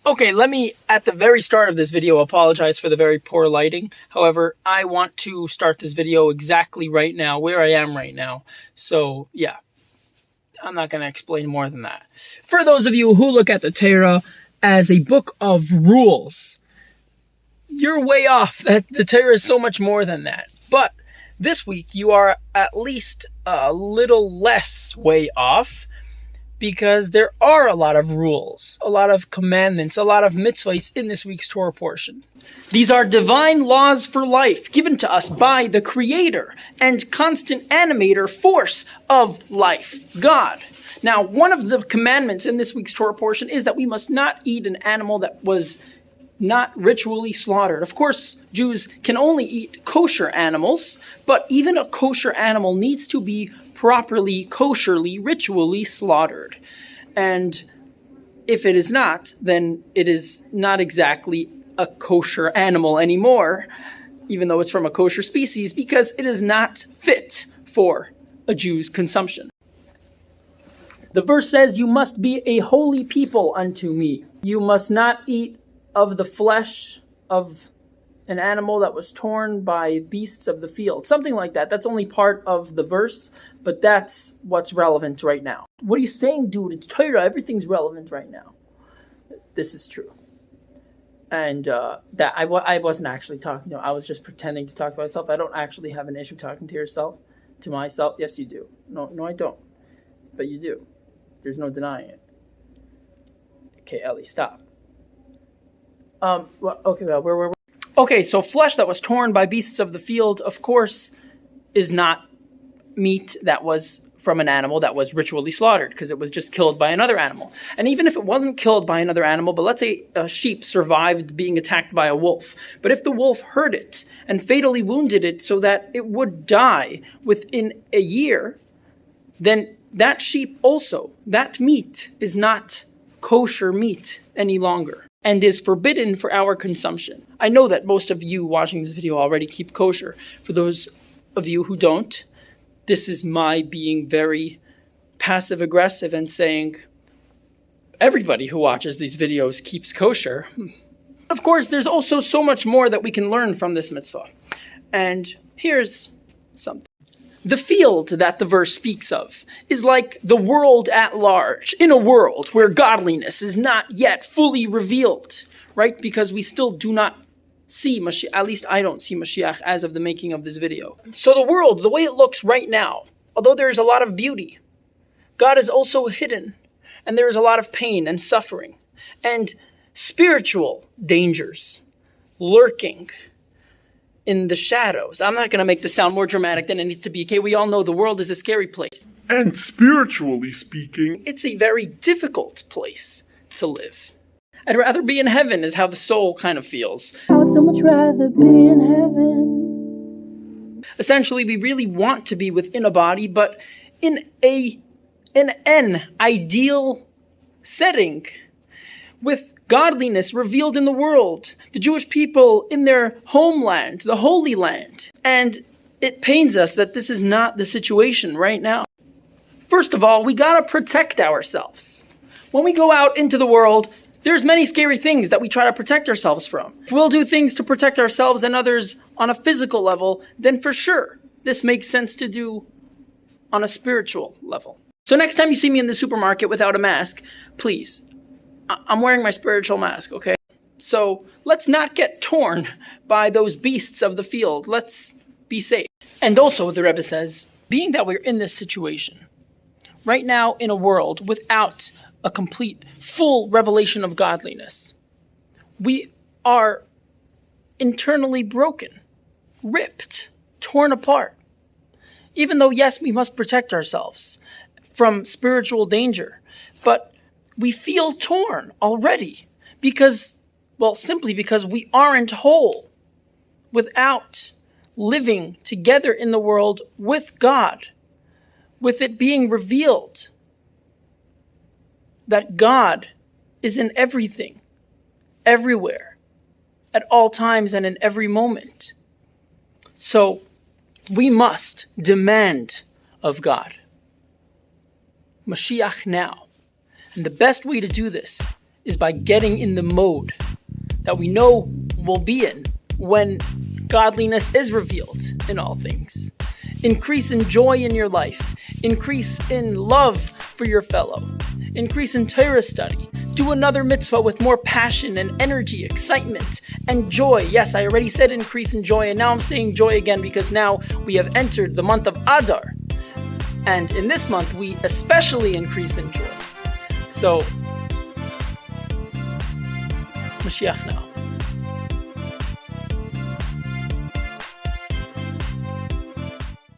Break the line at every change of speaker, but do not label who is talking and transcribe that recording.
Okay, let me, at the very start of this video, apologize for the very poor lighting. However, I want to start this video exactly right now, where I am right now. So, yeah, I'm not going to explain more than that. For those of you who look at the Torah as a book of rules, you're way off. The Torah is so much more than that. But this week, you are at least a little less way off, because there are a lot of rules, a lot of commandments, a lot of mitzvahs in this week's Torah portion. These are divine laws for life given to us by the Creator and constant animator force of life, God. Now, one of the commandments in this week's Torah portion is that we must not eat an animal that was not ritually slaughtered. Of course, Jews can only eat kosher animals, but even a kosher animal needs to be properly, kosherly, ritually slaughtered. And if it is not, then it is not exactly a kosher animal anymore, even though it's from a kosher species, because it is not fit for a Jew's consumption. The verse says, "You must be a holy people unto me. You must not eat of the flesh of an animal that was torn by beasts of the field." Something like that. That's only part of the verse, but that's what's relevant right now. What are you saying, dude? It's Torah. Everything's relevant right now. This is true. And that I wasn't actually talking to him. I was just pretending to talk to myself. I don't actually have an issue talking to yourself, to myself. Yes, you do. No, I don't. But you do. There's no denying it. Okay, Ellie, stop. Okay, so flesh that was torn by beasts of the field, of course, is not meat that was from an animal that was ritually slaughtered, because it was just killed by another animal. And even if it wasn't killed by another animal, but let's say a sheep survived being attacked by a wolf, but if the wolf hurt it and fatally wounded it so that it would die within a year, then that sheep also, that meat is not kosher meat any longer, and is forbidden for our consumption. I know that most of you watching this video already keep kosher. For those of you who don't, this is my being very passive-aggressive and saying everybody who watches these videos keeps kosher. Of course, there's also so much more that we can learn from this mitzvah. And here's something. The field that the verse speaks of is like the world at large, in a world where godliness is not yet fully revealed, right? Because we still do not see Mashiach, at least I don't see Mashiach as of the making of this video. So the world, the way it looks right now, although there is a lot of beauty, God is also hidden, and there is a lot of pain and suffering, and spiritual dangers lurking in the shadows. I'm not going to make this sound more dramatic than it needs to be. Okay, we all know the world is a scary place.
And spiritually speaking,
it's a very difficult place to live. I'd rather be in heaven is how the soul kind of feels.
I would so much rather be in heaven.
Essentially, we really want to be within a body, but in an ideal setting, with godliness revealed in the world, the Jewish people in their homeland, the Holy Land. And it pains us that this is not the situation right now. First of all, we gotta protect ourselves. When we go out into the world, there's many scary things that we try to protect ourselves from. If we'll do things to protect ourselves and others on a physical level, then for sure, this makes sense to do on a spiritual level. So next time you see me in the supermarket without a mask, please, I'm wearing my spiritual mask, okay? So let's not get torn by those beasts of the field. Let's be safe. And also, the Rebbe says, being that we're in this situation, right now in a world without a complete, full revelation of godliness, we are internally broken, ripped, torn apart. Even though, yes, we must protect ourselves from spiritual danger, but we feel torn already because, well, simply because we aren't whole without living together in the world with God, with it being revealed that God is in everything, everywhere, at all times and in every moment. So we must demand of God Mashiach now. And the best way to do this is by getting in the mode that we know we'll be in when godliness is revealed in all things. Increase in joy in your life. Increase in love for your fellow. Increase in Torah study. Do another mitzvah with more passion and energy, excitement, and joy. Yes, I already said increase in joy, and now I'm saying joy again because now we have entered the month of Adar. And in this month, we especially increase in joy. So, Mashiach now.